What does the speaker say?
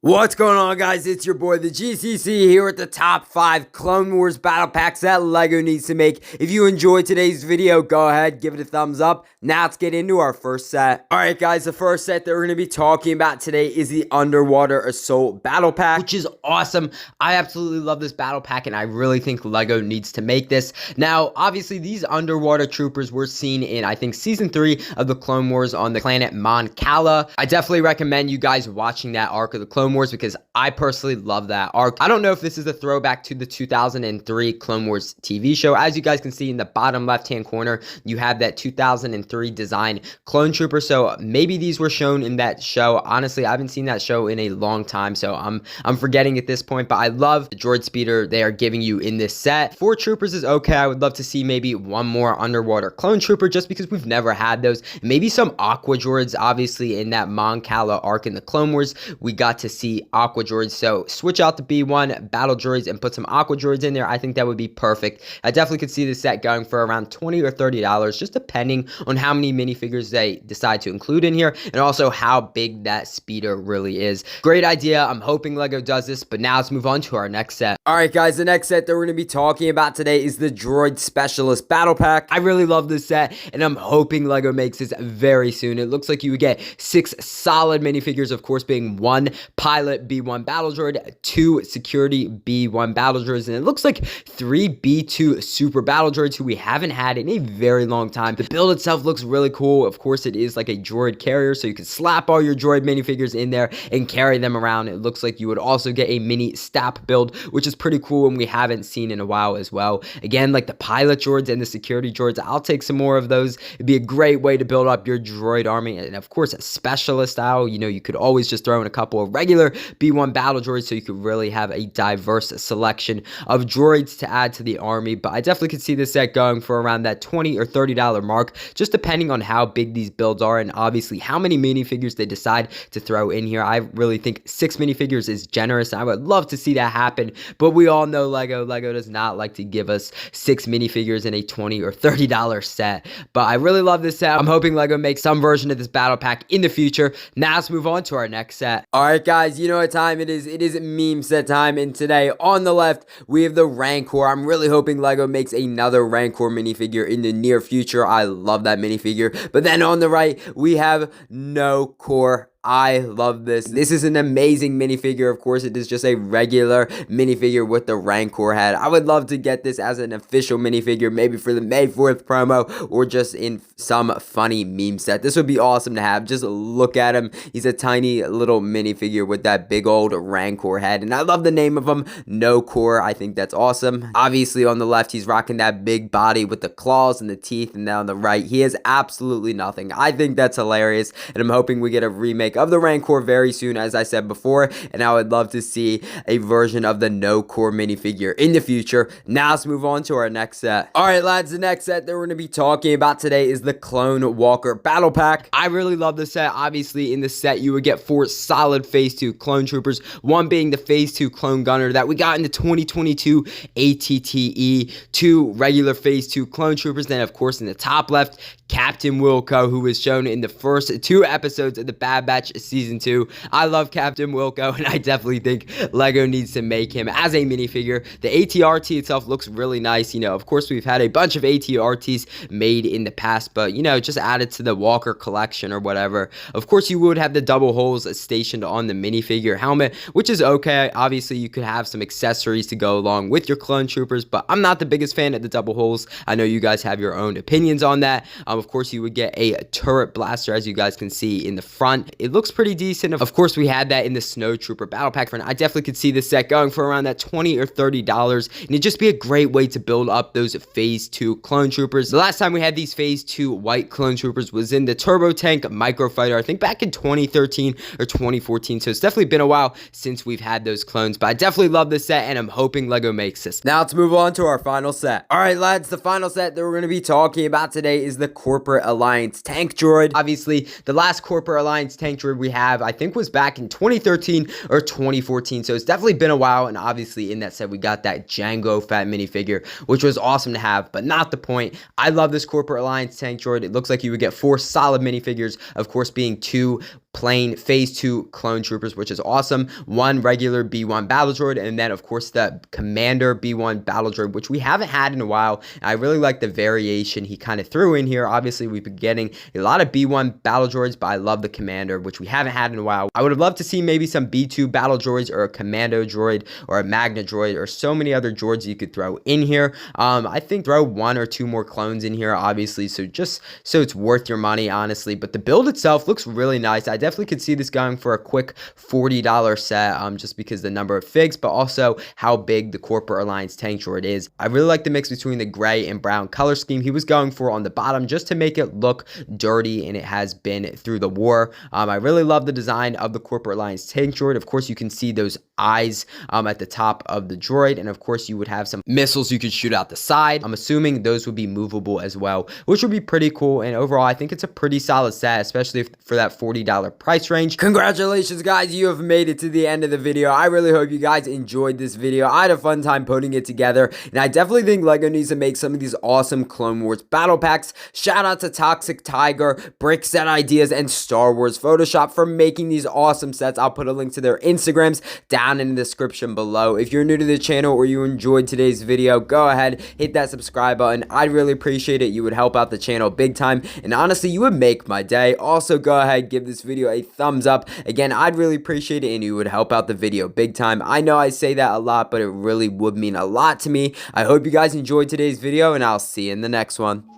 What's going on, guys? It's your boy the GCC here with the top 5 Clone Wars battle packs that LEGO needs to make. If you enjoyed today's video, go ahead, give it a thumbs up. Now let's get into our first set. Alright guys, the first set that we're going to be talking about today is the Underwater Assault battle pack, which is awesome. I absolutely love this battle pack and I really think LEGO needs to make this. Now, obviously these underwater troopers were seen in, I think, Season 3 of the Clone Wars on the planet Mon Cala. I definitely recommend you guys watching that arc of the Clone Wars because I personally love that arc. I don't know if this is a throwback to the 2003 Clone Wars TV show. As you guys can see in the bottom left-hand corner, you have that 2003 design clone trooper. So maybe these were shown in that show. Honestly, I haven't seen that show in a long time, so I'm forgetting at this point. But I love the droid speeder they are giving you in this set. 4 troopers is okay. I would love to see maybe one more underwater clone trooper just because we've never had those. Maybe some aqua droids. Obviously, in that Mon Cala arc in the Clone Wars, we got to see aqua droids, so switch out the B1 battle droids and put some aqua droids in there. I think that would be perfect. I definitely could see this set going for around $20 or $30, just depending on how many minifigures they decide to include in here and also how big that speeder really is. Great idea. I'm hoping LEGO does this, but now let's move on to our next set. Alright guys, the next set that we're going to be talking about today is the Droid Specialist battle pack. I really love this set and I'm hoping LEGO makes this very soon. It looks like you would get 6 solid minifigures, of course being 1 pilot B1 battle droid, 2 security B1 battle droids, and it looks like 3 B2 super battle droids who we haven't had in a very long time. The build itself looks really cool. Of course, it is like a droid carrier, so you can slap all your droid minifigures in there and carry them around. It looks like you would also get a mini STAP build, which is pretty cool and we haven't seen in a while as well. Again, like the pilot droids and the security droids, I'll take some more of those. It'd be a great way to build up your droid army, and of course, a specialist style. You know, you could always just throw in a couple of regular B1 battle droids so you could really have a diverse selection of droids to add to the army. But I definitely could see this set going for around that $20 or $30 mark, just depending on how big these builds are and obviously how many minifigures they decide to throw in here. I really think 6 minifigures is generous. I would love to see that happen, but we all know LEGO does not like to give us 6 minifigures in a $20 or $30 set. But I really love this set. I'm hoping LEGO makes some version of this battle pack in the future. Now let's move on to our next set. Alright guys, you know what time it is. It is meme set time, and today on the left we have the Rancor. I'm really hoping LEGO makes another Rancor minifigure in the near future. I love that minifigure. But then on the right we have No Core. I love this. This is an amazing minifigure. Of course, it is just a regular minifigure with the Rancor head. I would love to get this as an official minifigure, maybe for the May 4th promo or just in some funny meme set. This would be awesome to have. Just look at him. He's a tiny little minifigure with that big old Rancor head, and I love the name of him, No Core. I think that's awesome. Obviously, on the left, he's rocking that big body with the claws and the teeth, and then on the right, he has absolutely nothing. I think that's hilarious, and I'm hoping we get a remake of the Rancor very soon, as I said before, and I would love to see a version of the No Core minifigure in the future. Now let's move on to our next set. Alright lads, the next set that we're going to be talking about today is the Clone Walker battle pack. I really love this set. Obviously in this set you would get 4 solid Phase 2 clone troopers, one being the Phase 2 clone gunner that we got in the 2022 ATTE, 2 regular Phase 2 clone troopers, then of course in the top left, Captain Wilco, who was shown in the first 2 episodes of the Bad Batch Season 2. I love Captain Wilco, and I definitely think LEGO needs to make him as a minifigure. The ATRT itself looks really nice. You know, of course, we've had a bunch of ATRTs made in the past, but, you know, just added to the Walker collection or whatever. Of course, you would have the double holes stationed on the minifigure helmet, which is okay. Obviously, you could have some accessories to go along with your clone troopers, but I'm not the biggest fan of the double holes. I know you guys have your own opinions on that. Of course, you would get a turret blaster, as you guys can see in the front. It looks pretty decent. Of course, we had that in the Snow Trooper battle pack. I definitely could see this set going for around that $20 or $30, and it'd just be a great way to build up those Phase 2 clone troopers. The last time we had these Phase 2 white clone troopers was in the Turbo Tank Microfighter, I think back in 2013 or 2014, so it's definitely been a while since we've had those clones, but I definitely love this set, and I'm hoping LEGO makes this. Now let's move on to our final set. Alright lads, the final set that we're going to be talking about today is the Corporate Alliance Tank Droid. Obviously, the last Corporate Alliance Tank Droid we have, I think, was back in 2013 or 2014, so it's definitely been a while. And obviously in that set we got that Django Fett minifigure, which was awesome to have, but not the point. I love this Corporate Alliance Tank Droid. It looks like you would get 4 solid minifigures, of course being 2 plain phase 2 clone troopers, which is awesome. One regular B1 battle droid, and then of course the commander B1 battle droid, which we haven't had in a while. I really like the variation he kind of threw in here. Obviously, we've been getting a lot of B1 battle droids, but I love the commander, which we haven't had in a while. I would have loved to see maybe some B2 battle droids, or a commando droid, or a magna droid, or so many other droids you could throw in here. I think throw 1 or 2 more clones in here, obviously, so just so it's worth your money, honestly. But the build itself looks really nice. I definitely could see this going for a quick $40 set, just because the number of figs, but also how big the Corporate Alliance tank droid is. I really like the mix between the gray and brown color scheme he was going for on the bottom, just to make it look dirty, and it has been through the war. I really love the design of the Corporate Alliance tank droid. Of course, you can see those eyes at the top of the droid, and of course you would have some missiles you could shoot out the side. I'm assuming those would be movable as well, which would be pretty cool. And overall, I think it's a pretty solid set, especially for that $40 price range. Congratulations, guys, you have made it to the end of the video. I really hope you guys enjoyed this video. I had a fun time putting it together, and I definitely think LEGO needs to make some of these awesome Clone Wars battle packs. Shout out to Toxic Tiger, Brick Set Ideas, and Star Wars Photoshop for making these awesome sets. I'll put a link to their Instagrams down in the description below. If you're new to the channel or you enjoyed today's video, go ahead, hit that subscribe button. I'd really appreciate it. You would help out the channel big time, and honestly, you would make my day. Also, go ahead, give this video a thumbs up. Again, I'd really appreciate it, and you would help out the video big time. I know I say that a lot, but it really would mean a lot to me. I hope you guys enjoyed today's video, and I'll see you in the next one.